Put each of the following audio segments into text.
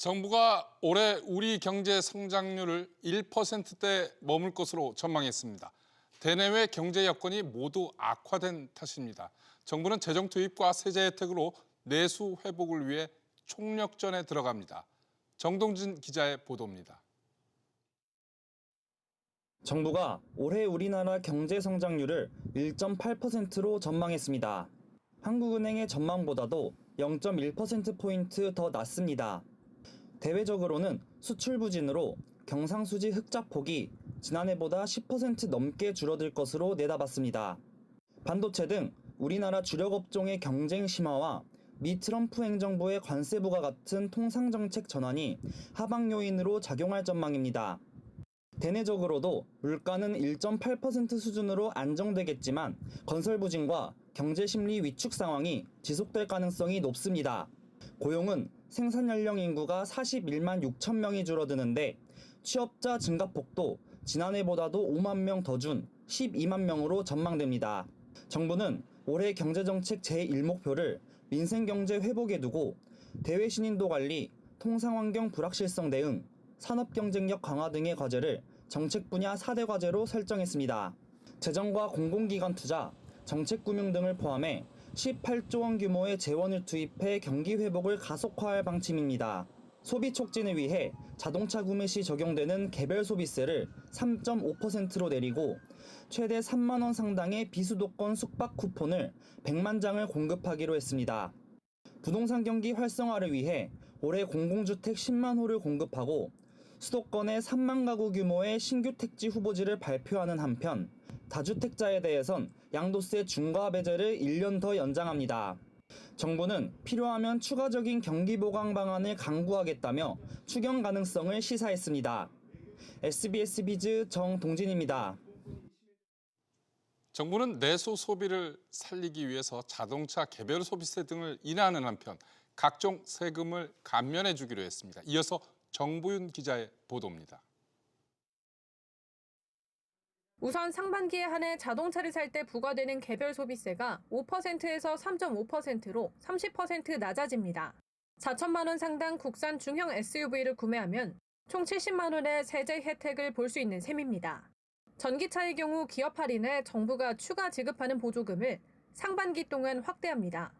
정부가 올해 우리 경제 성장률을 1%대 머물 것으로 전망했습니다. 대내외 경제 여건이 모두 악화된 탓입니다. 정부는 재정 투입과 세제 혜택으로 내수 회복을 위해 총력전에 들어갑니다. 정동진 기자의 보도입니다. 정부가 올해 우리나라 경제 성장률을 1.8%로 전망했습니다. 한국은행의 전망보다도 0.1%포인트 더 낮습니다. 대외적으로는 수출 부진으로 경상수지 흑자폭이 지난해보다 10% 넘게 줄어들 것으로 내다봤습니다. 반도체 등 우리나라 주력 업종의 경쟁 심화와 미 트럼프 행정부의 관세 부과 같은 통상정책 전환이 하방 요인으로 작용할 전망입니다. 대내적으로도 물가는 1.8% 수준으로 안정되겠지만 건설 부진과 경제 심리 위축 상황이 지속될 가능성이 높습니다. 고용은 생산 연령 인구가 41만 6천 명이 줄어드는데 취업자 증가폭도 지난해보다도 5만 명 더 준 12만 명으로 전망됩니다. 정부는 올해 경제정책 제1목표를 민생경제 회복에 두고 대외 신인도 관리, 통상환경 불확실성 대응, 산업경쟁력 강화 등의 과제를 정책 분야 4대 과제로 설정했습니다. 재정과 공공기관 투자, 정책금융 등을 포함해 18조 원 규모의 재원을 투입해 경기 회복을 가속화할 방침입니다. 소비 촉진을 위해 자동차 구매 시 적용되는 개별 소비세를 3.5%로 내리고 최대 3만 원 상당의 비수도권 숙박 쿠폰을 100만 장을 공급하기로 했습니다. 부동산 경기 활성화를 위해 올해 공공주택 10만 호를 공급하고 수도권에 3만 가구 규모의 신규 택지 후보지를 발표하는 한편 다주택자에 대해선 양도세 중과 배제를 1년 더 연장합니다. 정부는 필요하면 추가적인 경기 보강 방안을 강구하겠다며 추경 가능성을 시사했습니다. SBS 비즈 정동진입니다. 정부는 내수 소비를 살리기 위해서 자동차 개별 소비세 등을 인하하는 한편 각종 세금을 감면해 주기로 했습니다. 이어서 정부윤 기자의 보도입니다. 우선 상반기에 한해 자동차를 살 때 부과되는 개별 소비세가 5%에서 3.5%로 30% 낮아집니다. 4천만 원 상당 국산 중형 SUV를 구매하면 총 70만 원의 세제 혜택을 볼 수 있는 셈입니다. 전기차의 경우 기업 할인에 정부가 추가 지급하는 보조금을 상반기 동안 확대합니다.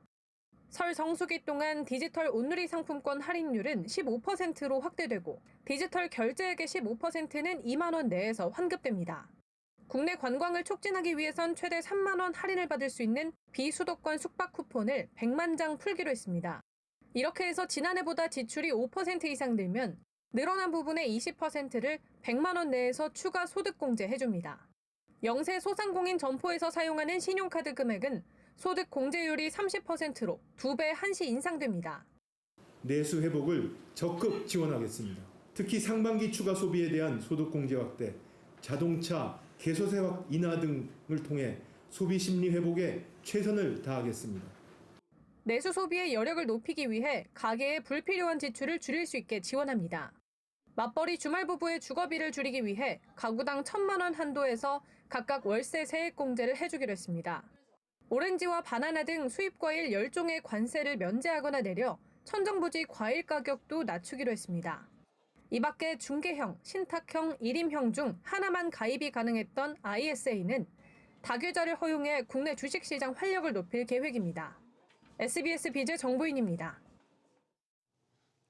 설 성수기 동안 디지털 온누리 상품권 할인율은 15%로 확대되고 디지털 결제액의 15%는 2만 원 내에서 환급됩니다. 국내 관광을 촉진하기 위해선 최대 3만 원 할인을 받을 수 있는 비수도권 숙박 쿠폰을 100만 장 풀기로 했습니다. 이렇게 해서 지난해보다 지출이 5% 이상 늘면 늘어난 부분의 20%를 100만 원 내에서 추가 소득공제 해줍니다. 영세 소상공인 점포에서 사용하는 신용카드 금액은 소득 공제율이 30%로 2배 한시 인상됩니다. 내수 회복을 적극 지원하겠습니다. 특히 상반기 추가 소비에 대한 소득 공제 확대, 자동차 개소세 인하 등을 통해 소비 심리 회복에 최선을 다하겠습니다. 내수 소비의 여력을 높이기 위해 가계의 불필요한 지출을 줄일 수 있게 지원합니다. 맞벌이 주말 부부의 주거비를 줄이기 위해 가구당 1,000만 원 한도에서 각각 월세 세액 공제를 해주기로 했습니다. 오렌지와 바나나 등 수입과일 10종의 관세를 면제하거나 내려 천정부지 과일 가격도 낮추기로 했습니다. 이 밖에 중개형, 신탁형, 일임형 중 하나만 가입이 가능했던 ISA는 다규자를 허용해 국내 주식시장 활력을 높일 계획입니다. SBS 비즈 정부인입니다.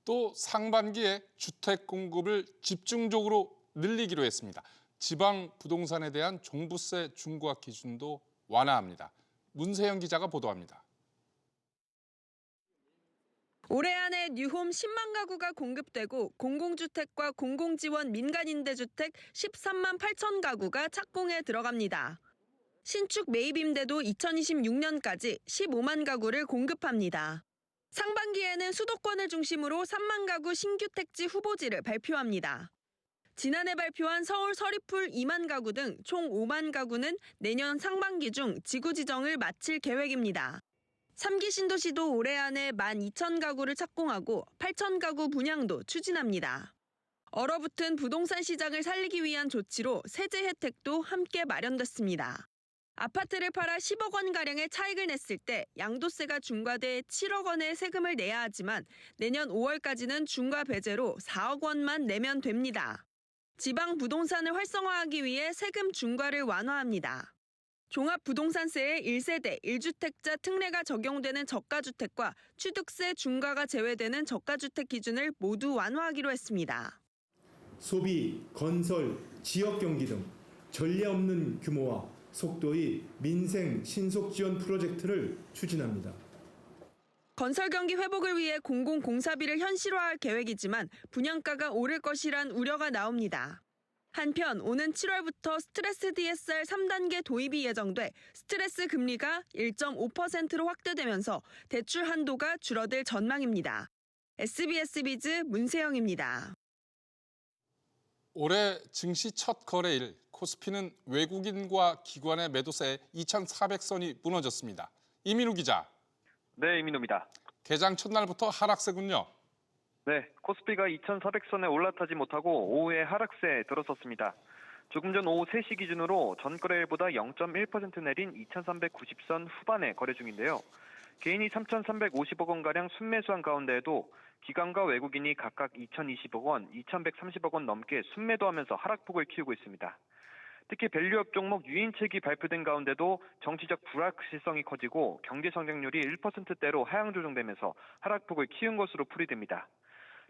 또 상반기에 주택 공급을 집중적으로 늘리기로 했습니다. 지방 부동산에 대한 종부세 중과 기준도 완화합니다. 문세영 기자가 보도합니다. 올해 안에 뉴홈 10만 가구가 공급되고 공공주택과 공공지원 민간임대주택 13만 8천 가구가 착공에 들어갑니다. 신축 매입임대도 2026년까지 15만 가구를 공급합니다. 상반기에는 수도권을 중심으로 3만 가구 신규 택지 후보지를 발표합니다. 지난해 발표한 서울 서리풀 2만 가구 등 총 5만 가구는 내년 상반기 중 지구 지정을 마칠 계획입니다. 3기 신도시도 올해 안에 12,000가구를 착공하고 8,000가구 분양도 추진합니다. 얼어붙은 부동산 시장을 살리기 위한 조치로 세제 혜택도 함께 마련됐습니다. 아파트를 팔아 10억 원가량의 차익을 냈을 때 양도세가 중과돼 7억 원의 세금을 내야 하지만 내년 5월까지는 중과 배제로 4억 원만 내면 됩니다. 지방 부동산을 활성화하기 위해 세금 중과를 완화합니다. 종합부동산세의 1세대 1주택자 특례가 적용되는 저가주택과 취득세 중과가 제외되는 저가주택 기준을 모두 완화하기로 했습니다. 소비, 건설, 지역 경기 등 전례 없는 규모와 속도의 민생 신속 지원 프로젝트를 추진합니다. 건설 경기 회복을 위해 공공공사비를 현실화할 계획이지만 분양가가 오를 것이란 우려가 나옵니다. 한편 오는 7월부터 스트레스 DSR 3단계 도입이 예정돼 스트레스 금리가 1.5%로 확대되면서 대출 한도가 줄어들 전망입니다. SBS 비즈 문세영입니다. 올해 증시 첫 거래일 코스피는 외국인과 기관의 매도세에 2,400선이 무너졌습니다. 이민우 기자. 네, 이민우입니다. 개장 첫날부터 하락세군요. 네, 코스피가 2,400선에 올라타지 못하고 오후에 하락세에 들어섰습니다. 조금 전 오후 3시 기준으로 전거래일보다 0.1% 내린 2,390선 후반에 거래 중인데요. 개인이 3,350억 원가량 순매수한 가운데에도 기관과 외국인이 각각 2,020억 원, 2,130억 원 넘게 순매도하면서 하락폭을 키우고 있습니다. 특히 밸류업 종목 유인책이 발표된 가운데도 정치적 불확실성이 커지고 경제 성장률이 1%대로 하향 조정되면서 하락폭을 키운 것으로 풀이됩니다.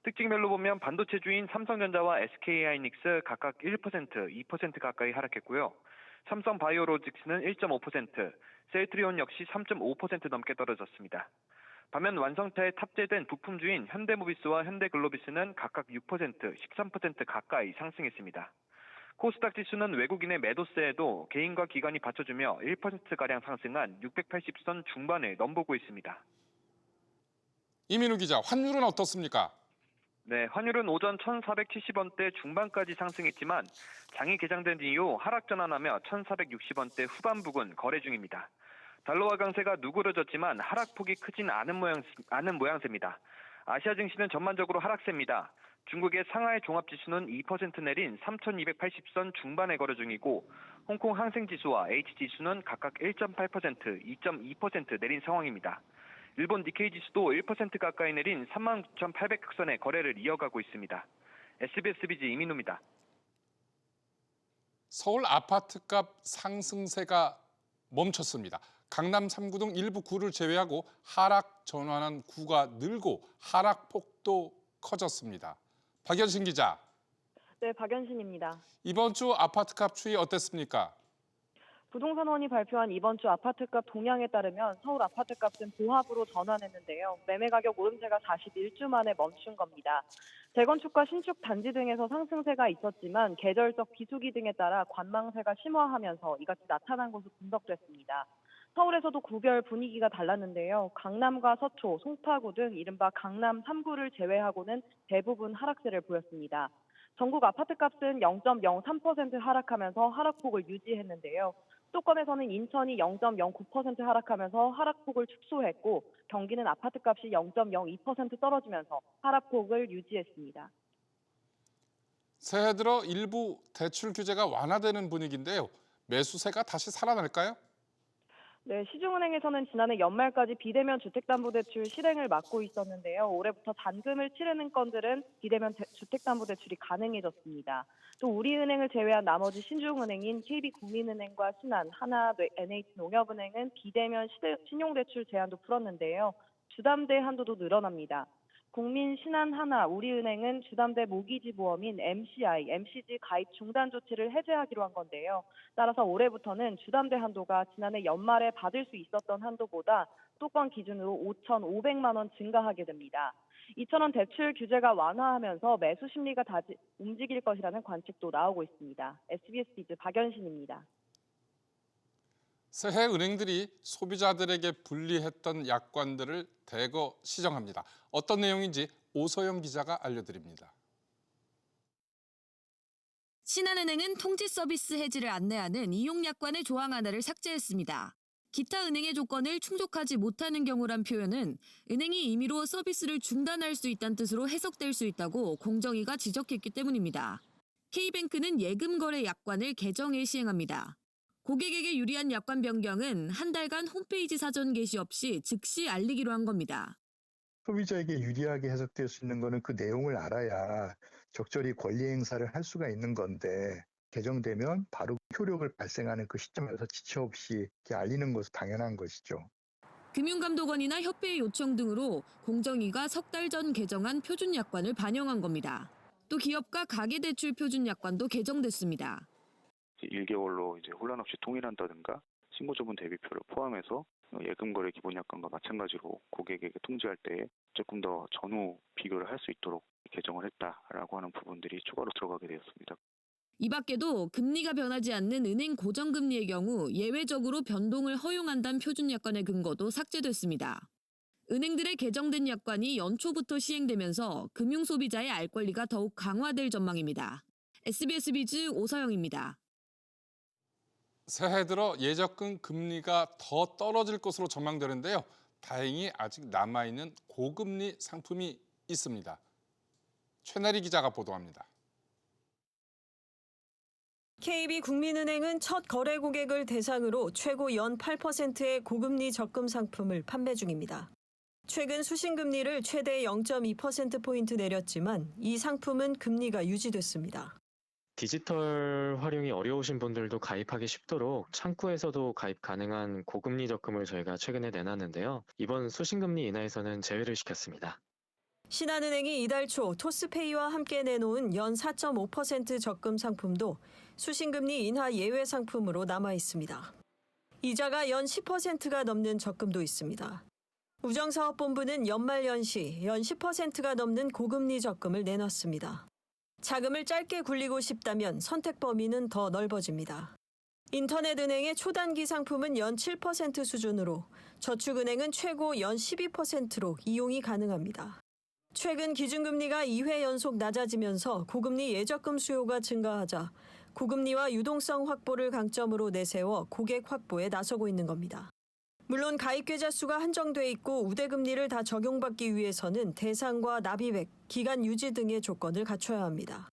특징별로 보면 반도체주인 삼성전자와 SK하이닉스 각각 1%, 2% 가까이 하락했고요. 삼성바이오로직스는 1.5%, 셀트리온 역시 3.5% 넘게 떨어졌습니다. 반면 완성차에 탑재된 부품주인 현대모비스와 현대글로비스는 각각 6%, 13% 가까이 상승했습니다. 코스닥 지수는 외국인의 매도세에도 개인과 기관이 받쳐주며 1%가량 상승한 680선 중반을 넘보고 있습니다. 이민우 기자, 환율은 어떻습니까? 네, 환율은 오전 1,470원대 중반까지 상승했지만 장이 개장된 이후 하락 전환하며 1,460원대 후반부근 거래 중입니다. 달러화 강세가 누그러졌지만 하락폭이 크진 않은 모양새입니다. 아시아 증시는 전반적으로 하락세입니다. 중국의 상하이 종합지수는 2% 내린 3,280선 중반에 거래 중이고 홍콩 항생지수와 H지수는 각각 1.8%, 2.2% 내린 상황입니다. 일본 니케이 지수도 1% 가까이 내린 39,800선의 거래를 이어가고 있습니다. SBS 비즈 이민우입니다. 서울 아파트값 상승세가 멈췄습니다. 강남 3구 등 일부 구를 제외하고 하락 전환한 구가 늘고 하락폭도 커졌습니다. 박연신 기자. 네, 박연신입니다. 이번 주 아파트값 추이 어땠습니까? 부동산원이 발표한 이번 주 아파트값 동향에 따르면 서울 아파트값은 보합으로 전환했는데요. 매매 가격 오름세가 41주 만에 멈춘 겁니다. 재건축과 신축 단지 등에서 상승세가 있었지만 계절적 비수기 등에 따라 관망세가 심화하면서 이같이 나타난 것으로 분석됐습니다. 서울에서도 구별 분위기가 달랐는데요. 강남과 서초, 송파구 등 이른바 강남 3구를 제외하고는 대부분 하락세를 보였습니다. 전국 아파트값은 0.03% 하락하면서 하락폭을 유지했는데요. 수도권에서는 인천이 0.09% 하락하면서 하락폭을 축소했고 경기는 아파트값이 0.02% 떨어지면서 하락폭을 유지했습니다. 새해 들어 일부 대출 규제가 완화되는 분위기인데요. 매수세가 다시 살아날까요? 네, 시중은행에서는 지난해 연말까지 비대면 주택담보대출 실행을 막고 있었는데요. 올해부터 잔금을 치르는 건들은 비대면 주택담보대출이 가능해졌습니다. 또 우리은행을 제외한 나머지 신중은행인 KB국민은행과 신한, 하나, NH농협은행은 비대면 신용대출 제한도 풀었는데요. 주담대 한도도 늘어납니다. 국민, 신한, 하나, 우리은행은 주담대 모기지 보험인 MCI, MCG 가입 중단 조치를 해제하기로 한 건데요. 따라서 올해부터는 주담대 한도가 지난해 연말에 받을 수 있었던 한도보다 수도권 기준으로 5,500만 원 증가하게 됩니다. 이처럼 대출 규제가 완화하면서 매수 심리가 다시 움직일 것이라는 관측도 나오고 있습니다. SBS 비즈 박연신입니다. 새해 은행들이 소비자들에게 불리했던 약관들을 대거 시정합니다. 어떤 내용인지 오소영 기자가 알려드립니다. 신한은행은 통지 서비스 해지를 안내하는 이용 약관의 조항 하나를 삭제했습니다. 기타 은행의 조건을 충족하지 못하는 경우란 표현은 은행이 임의로 서비스를 중단할 수 있다는 뜻으로 해석될 수 있다고 공정위가 지적했기 때문입니다. K뱅크는 예금 거래 약관을 개정해 시행합니다. 고객에게 유리한 약관 변경은 한 달간 홈페이지 사전 게시 없이 즉시 알리기로 한 겁니다. 소비자에게 유리하게 해석될 수 있는 거는 그 내용을 알아야 적절히 권리 행사를 할 수가 있는 건데 개정되면 바로 효력을 발생하는 그 시점에서 지체 없이 이렇게 알리는 것은 당연한 것이죠. 금융감독원이나 협회의 요청 등으로 공정위가 석 달 전 개정한 표준약관을 반영한 겁니다. 또 기업가 가계대출 표준약관도 개정됐습니다. 1개월로 이제 혼란 없이 통일한다든가 신고처분 대비표를 포함해서 예금거래 기본약관과 마찬가지로 고객에게 통지할 때 조금 더 전후 비교를 할 수 있도록 개정을 했다라고 하는 부분들이 추가로 들어가게 되었습니다. 이 밖에도 금리가 변하지 않는 은행 고정금리의 경우 예외적으로 변동을 허용한다는 표준약관의 근거도 삭제됐습니다. 은행들의 개정된 약관이 연초부터 시행되면서 금융소비자의 알 권리가 더욱 강화될 전망입니다. SBS 비즈 오서영입니다. 새해 들어 예적금 금리가 더 떨어질 것으로 전망되는데요. 다행히 아직 남아있는 고금리 상품이 있습니다. 최나리 기자가 보도합니다. KB국민은행은 첫 거래 고객을 대상으로 최고 연 8%의 고금리 적금 상품을 판매 중입니다. 최근 수신금리를 최대 0.2%포인트 내렸지만 이 상품은 금리가 유지됐습니다. 디지털 활용이 어려우신 분들도 가입하기 쉽도록 창구에서도 가입 가능한 고금리 적금을 저희가 최근에 내놨는데요. 이번 수신금리 인하에서는 제외를 시켰습니다. 신한은행이 이달 초 토스페이와 함께 내놓은 연 4.5% 적금 상품도 수신금리 인하 예외 상품으로 남아 있습니다. 이자가 연 10%가 넘는 적금도 있습니다. 우정사업본부는 연말 연시 연 10%가 넘는 고금리 적금을 내놨습니다. 자금을 짧게 굴리고 싶다면 선택 범위는 더 넓어집니다. 인터넷은행의 초단기 상품은 연 7% 수준으로, 저축은행은 최고 연 12%로 이용이 가능합니다. 최근 기준금리가 2회 연속 낮아지면서 고금리 예적금 수요가 증가하자 고금리와 유동성 확보를 강점으로 내세워 고객 확보에 나서고 있는 겁니다. 물론 가입 계좌 수가 한정돼 있고 우대금리를 다 적용받기 위해서는 대상과 납입액, 기간 유지 등의 조건을 갖춰야 합니다.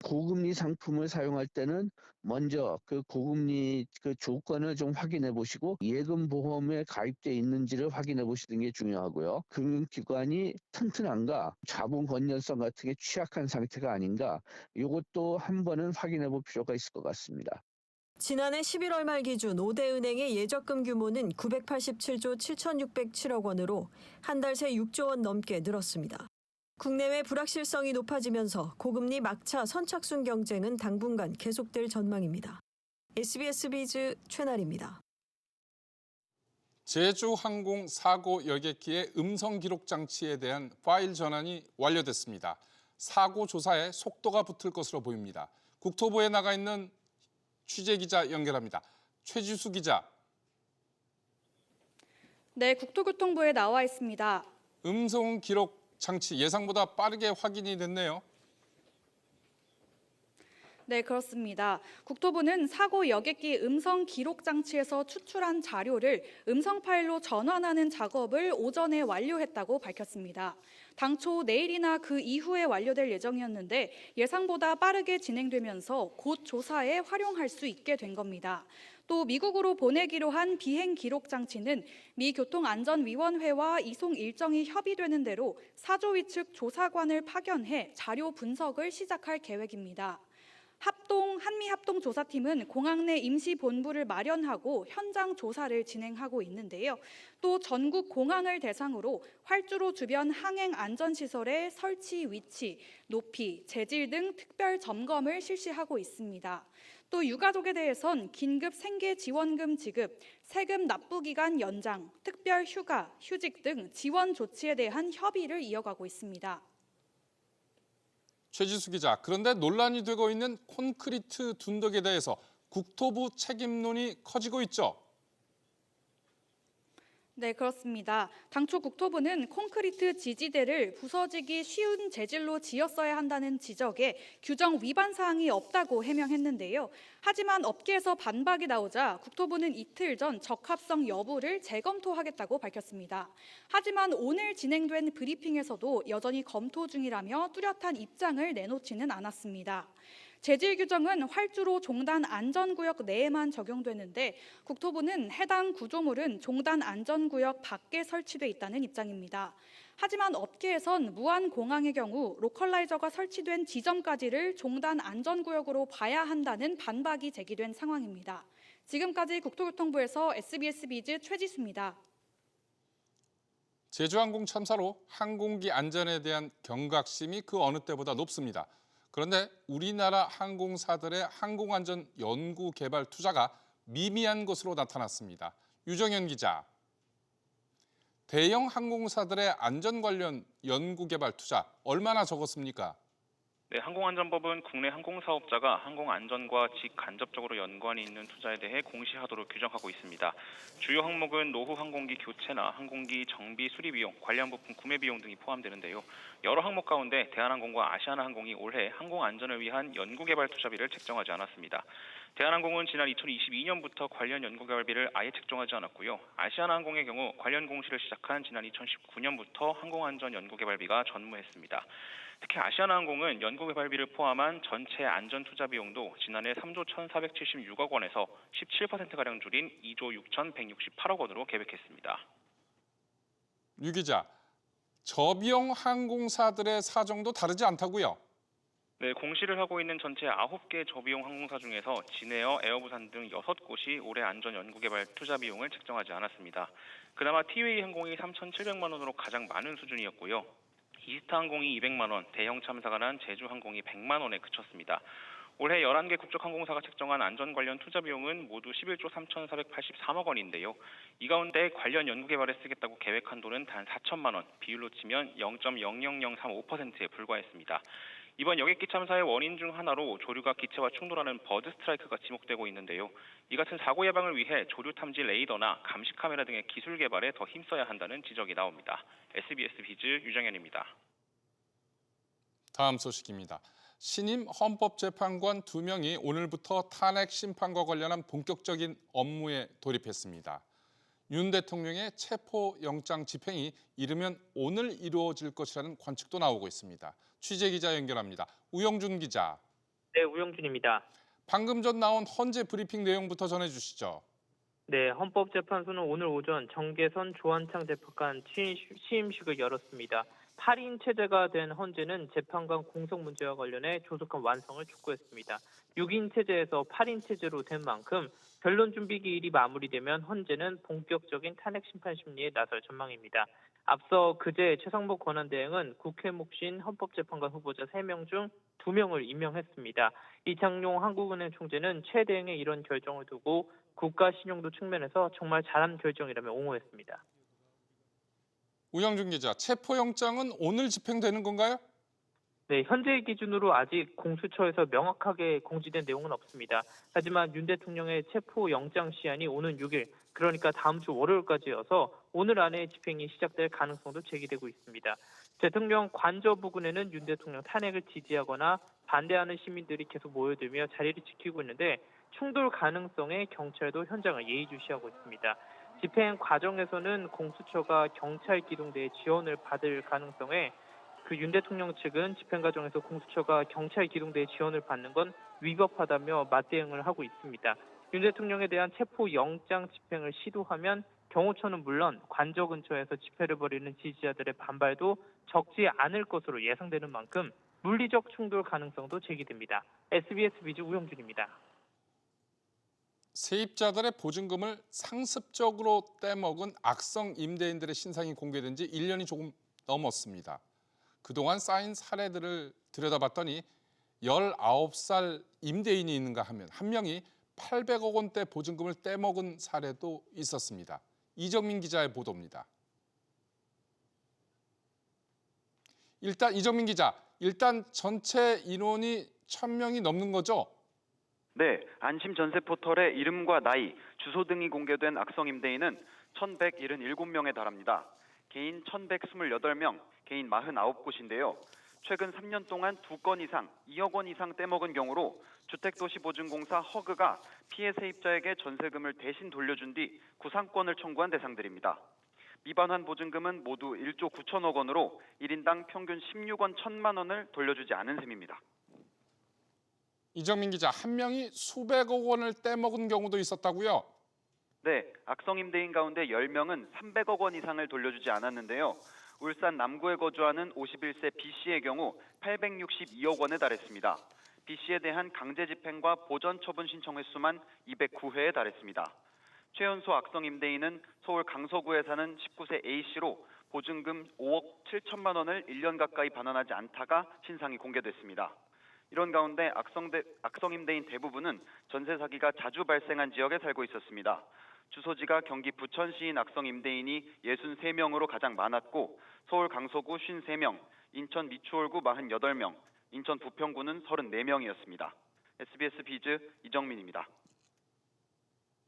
고금리 상품을 사용할 때는 먼저 그 고금리 그 조건을 좀 확인해 보시고 예금 보험에 가입돼 있는지를 확인해 보시는 게 중요하고요. 금융기관이 튼튼한가, 자본 건전성 같은 게 취약한 상태가 아닌가, 이것도 한 번은 확인해 볼 필요가 있을 것 같습니다. 지난해 11월 말 기준 5대 은행의 예적금 규모는 987조 7,607억 원으로 한 달 새 6조 원 넘게 늘었습니다. 국내외 불확실성이 높아지면서 고금리 막차 선착순 경쟁은 당분간 계속될 전망입니다. SBS 비즈 최나리입니다. 제주항공 사고 여객기의 음성 기록 장치에 대한 파일 전환이 완료됐습니다. 사고 조사에 속도가 붙을 것으로 보입니다. 국토부에 나가 있는 취재 기자 연결합니다. 최지수 기자. 네, 국토교통부에 나와 있습니다. 음성 기록 장치 예상보다 빠르게 확인이 됐네요. 네, 그렇습니다. 국토부는 사고 여객기 음성 기록 장치에서 추출한 자료를 음성 파일로 전환하는 작업을 오전에 완료했다고 밝혔습니다. 당초 내일이나 그 이후에 완료될 예정이었는데 예상보다 빠르게 진행되면서 곧 조사에 활용할 수 있게 된 겁니다. 또 미국으로 보내기로 한 비행 기록 장치는 미 교통안전위원회와 이송 일정이 협의되는 대로 사조위 측 조사관을 파견해 자료 분석을 시작할 계획입니다. 한미합동조사팀은 공항 내 임시본부를 마련하고 현장 조사를 진행하고 있는데요. 또 전국 공항을 대상으로 활주로 주변 항행 안전시설의 설치 위치, 높이, 재질 등 특별 점검을 실시하고 있습니다. 또 유가족에 대해선 긴급 생계지원금 지급, 세금 납부기간 연장, 특별 휴가, 휴직 등 지원 조치에 대한 협의를 이어가고 있습니다. 최지수 기자, 그런데 논란이 되고 있는 콘크리트 둔덕에 대해서 국토부 책임론이 커지고 있죠. 네, 그렇습니다. 당초 국토부는 콘크리트 지지대를 부서지기 쉬운 재질로 지었어야 한다는 지적에 규정 위반 사항이 없다고 해명했는데요. 하지만 업계에서 반박이 나오자 국토부는 이틀 전 적합성 여부를 재검토하겠다고 밝혔습니다. 하지만 오늘 진행된 브리핑에서도 여전히 검토 중이라며 뚜렷한 입장을 내놓지는 않았습니다. 재질 규정은 활주로 종단 안전구역 내에만 적용되는데 국토부는 해당 구조물은 종단 안전구역 밖에 설치돼 있다는 입장입니다. 하지만 업계에선 무안공항의 경우 로컬라이저가 설치된 지점까지를 종단 안전구역으로 봐야 한다는 반박이 제기된 상황입니다. 지금까지 국토교통부에서 SBS 비즈 최지수입니다. 제주항공 참사로 항공기 안전에 대한 경각심이 그 어느 때보다 높습니다. 그런데 우리나라 항공사들의 항공안전 연구 개발 투자가 미미한 것으로 나타났습니다. 유정현 기자. 대형 항공사들의 안전 관련 연구 개발 투자 얼마나 적었습니까? 네, 항공안전법은 국내 항공사업자가 항공안전과 직간접적으로 연관이 있는 투자에 대해 공시하도록 규정하고 있습니다. 주요 항목은 노후 항공기 교체나 항공기 정비 수리 비용, 관련 부품 구매 비용 등이 포함되는데요. 여러 항목 가운데 대한항공과 아시아나항공이 올해 항공안전을 위한 연구개발 투자비를 책정하지 않았습니다. 대한항공은 지난 2022년부터 관련 연구개발비를 아예 책정하지 않았고요. 아시아나항공의 경우 관련 공시를 시작한 지난 2019년부터 항공안전 연구개발비가 전무했습니다. 특히 아시아나항공은 연구개발비를 포함한 전체 안전 투자 비용도 지난해 3조 1,476억 원에서 17%가량 줄인 2조 6,168억 원으로 계획했습니다. 유 기자, 저비용 항공사들의 사정도 다르지 않다고요? 네, 공시를 하고 있는 전체 9개 저비용 항공사 중에서 진에어, 에어부산 등 6곳이 올해 안전 연구개발 투자 비용을 책정하지 않았습니다. 그나마 티웨이 항공이 3,700만 원으로 가장 많은 수준이었고요. 이스타 항공이 200만 원, 대형 참사가 난 제주 항공이 100만 원에 그쳤습니다. 올해 11개 국적 항공사가 책정한 안전 관련 투자 비용은 모두 11조 3,483억 원인데요. 이 가운데 관련 연구 개발에 쓰겠다고 계획한 돈은 단 4천만 원, 비율로 치면 0.00035%에 불과했습니다. 이번 여객기 참사의 원인 중 하나로 조류가 기체와 충돌하는 버드 스트라이크가 지목되고 있는데요. 이 같은 사고 예방을 위해 조류 탐지 레이더나 감시 카메라 등의 기술 개발에 더 힘써야 한다는 지적이 나옵니다. SBS 비즈 유정현입니다. 다음 소식입니다. 신임 헌법재판관 2명이 오늘부터 탄핵 심판과 관련한 본격적인 업무에 돌입했습니다. 윤 대통령의 체포영장 집행이 이르면 오늘 이루어질 것이라는 관측도 나오고 있습니다. 취재기자 연결합니다. 우영준 기자. 네, 우영준입니다. 방금 전 나온 헌재 브리핑 내용부터 전해주시죠. 네, 헌법재판소는 오늘 오전 정계선 조한창 재판관 취임식을 열었습니다. 8인 체제가 된 헌재는 재판관 공석 문제와 관련해 조속한 완성을 촉구했습니다. 6인 체제에서 8인 체제로 된 만큼 변론 준비 기일이 마무리되면 헌재는 본격적인 탄핵 심판 심리에 나설 전망입니다. 앞서 그제 최상목 권한대행은 국회 몫인 헌법재판관 후보자 3명 중 2명을 임명했습니다. 이창용 한국은행 총재는 최 대행의 이런 결정을 두고 국가 신용도 측면에서 정말 잘한 결정이라며 옹호했습니다. 우영준 기자, 체포영장은 오늘 집행되는 건가요? 네, 현재 기준으로 아직 공수처에서 명확하게 공지된 내용은 없습니다. 하지만 윤 대통령의 체포영장 시한이 오는 6일, 그러니까 다음 주 월요일까지여서 오늘 안에 집행이 시작될 가능성도 제기되고 있습니다. 대통령 관저 부근에는 윤 대통령 탄핵을 지지하거나 반대하는 시민들이 계속 모여들며 자리를 지키고 있는데 충돌 가능성에 경찰도 현장을 예의주시하고 있습니다. 집행 과정에서는 공수처가 경찰 기동대의 지원을 받을 가능성에 윤 대통령 측은 집행 과정에서 공수처가 경찰 기동대의 지원을 받는 건 위법하다며 맞대응을 하고 있습니다. 윤 대통령에 대한 체포영장 집행을 시도하면 경호처는 물론 관저 근처에서 집회를 벌이는 지지자들의 반발도 적지 않을 것으로 예상되는 만큼 물리적 충돌 가능성도 제기됩니다. SBS 비즈 우영준입니다. 세입자들의 보증금을 상습적으로 떼먹은 악성 임대인들의 신상이 공개된 지 1년이 조금 넘었습니다. 그동안 쌓인 사례들을 들여다봤더니 19살 임대인이 있는가 하면 한 명이 800억 원대 보증금을 떼먹은 사례도 있었습니다. 이정민 기자의 보도입니다. 이정민 기자, 일단 전체 인원이 1,000명이 넘는 거죠? 네, 안심 전세 포털에 이름과 나이, 주소 등이 공개된 악성 임대인은 1,177명에 달합니다. 개인 1,128명, 개인 49곳인데요. 최근 3년 동안 2건 이상, 2억 원 이상 떼먹은 경우로 주택도시보증공사 허그가 피해 세입자에게 전세금을 대신 돌려준 뒤 구상권을 청구한 대상들입니다. 미반환 보증금은 모두 1조 9천억 원으로 1인당 평균 16원 1,000만 원을 돌려주지 않은 셈입니다. 이정민 기자, 한 명이 수백억 원을 떼먹은 경우도 있었다고요? 네, 악성 임대인 가운데 10명은 300억 원 이상을 돌려주지 않았는데요. 울산 남구에 거주하는 51세 B씨의 경우 862억 원에 달했습니다. B씨에 대한 강제 집행과 보전 처분 신청 횟수만 209회에 달했습니다. 최연소 악성 임대인은 서울 강서구에 사는 19세 A씨로 보증금 5억 7천만 원을 1년 가까이 반환하지 않다가 신상이 공개됐습니다. 이런 가운데 악성 임대인 대부분은 전세 사기가 자주 발생한 지역에 살고 있었습니다. 주소지가 경기 부천시인 악성 임대인이 63명으로 가장 많았고 서울 강서구 53명, 인천 미추홀구 48명, 인천 부평구는 34명이었습니다. SBS 비즈 이정민입니다.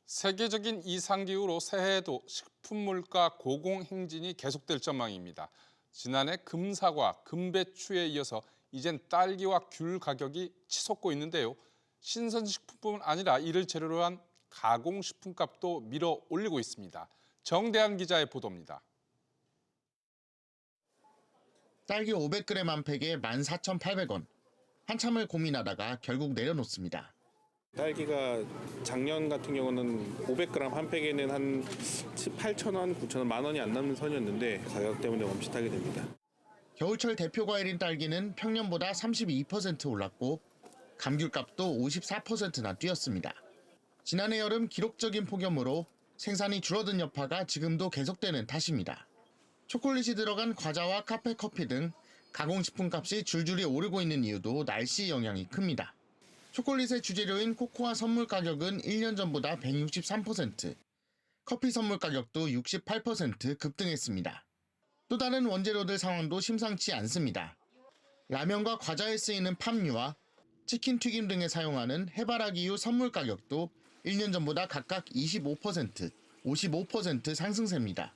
세계적인 이상기후로 새해에도 식품 물가 고공행진이 계속될 전망입니다. 지난해 금사과, 금배추에 이어서 이젠 딸기와 귤 가격이 치솟고 있는데요. 신선식품뿐 아니라 이를 재료로 한 가공식품 값도 밀어 올리고 있습니다. 정대한 기자의 보도입니다. 딸기 500g 한 팩에 14,800원. 한참을 고민하다가 결국 내려놓습니다. 딸기가 작년 같은 경우는 500g 한 팩에는 한 8,000원, 9,000원, 만 원이 안 남는 선이었는데 가격 때문에 멈칫하게 됩니다. 겨울철 대표 과일인 딸기는 평년보다 32% 올랐고 감귤값도 54%나 뛰었습니다. 지난해 여름 기록적인 폭염으로 생산이 줄어든 여파가 지금도 계속되는 탓입니다. 초콜릿이 들어간 과자와 카페, 커피 등 가공식품 값이 줄줄이 오르고 있는 이유도 날씨 영향이 큽니다. 초콜릿의 주재료인 코코아 선물 가격은 1년 전보다 163%, 커피 선물 가격도 68% 급등했습니다. 또 다른 원재료들 상황도 심상치 않습니다. 라면과 과자에 쓰이는 팜유와 치킨 튀김 등에 사용하는 해바라기유 선물 가격도 1년 전보다 각각 25%, 55% 상승세입니다.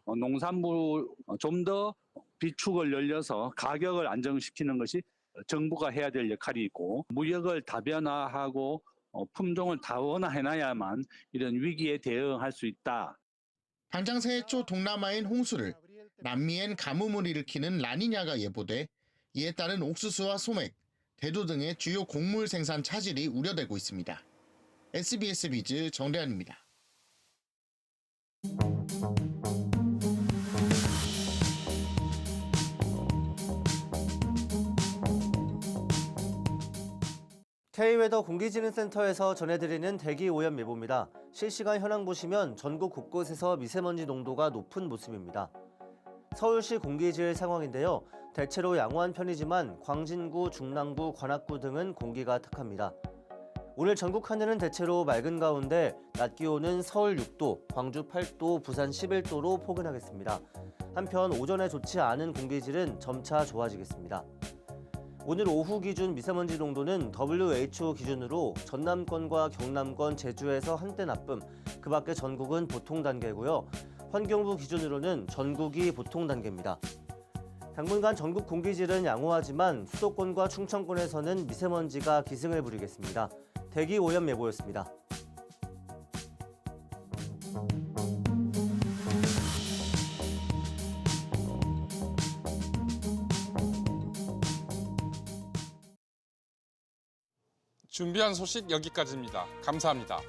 농산물 좀 더 비축을 열려서 가격을 안정시키는 것이 정부가 해야 될 역할이 있고 무역을 다변화하고 품종을 다원화해놔야만 이런 위기에 대응할 수 있다. 당장 새해 초 동남아인 홍수를, 남미엔 가뭄을 일으키는 라니냐가 예보돼 이에 따른 옥수수와 소맥, 대두 등의 주요 곡물 생산 차질이 우려되고 있습니다. SBS 비즈 정대한입니다. K웨더 공기지능센터에서 전해드리는 대기오염 예보입니다. 실시간 현황 보시면 전국 곳곳에서 미세먼지 농도가 높은 모습입니다. 서울시 공기질 상황인데요. 대체로 양호한 편이지만 광진구, 중랑구, 관악구 등은 공기가 탁합니다. 오늘 전국 하늘은 대체로 맑은 가운데 낮 기온은 서울 6도, 광주 8도, 부산 11도로 포근하겠습니다. 한편 오전에 좋지 않은 공기질은 점차 좋아지겠습니다. 오늘 오후 기준 미세먼지 농도는 WHO 기준으로 전남권과 경남권, 제주에서 한때 나쁨, 그 밖에 전국은 보통 단계고요. 환경부 기준으로는 전국이 보통 단계입니다. 당분간 전국 공기질은 양호하지만 수도권과 충청권에서는 미세먼지가 기승을 부리겠습니다. 대기오염 예보였습니다. 준비한 소식 여기까지입니다. 감사합니다.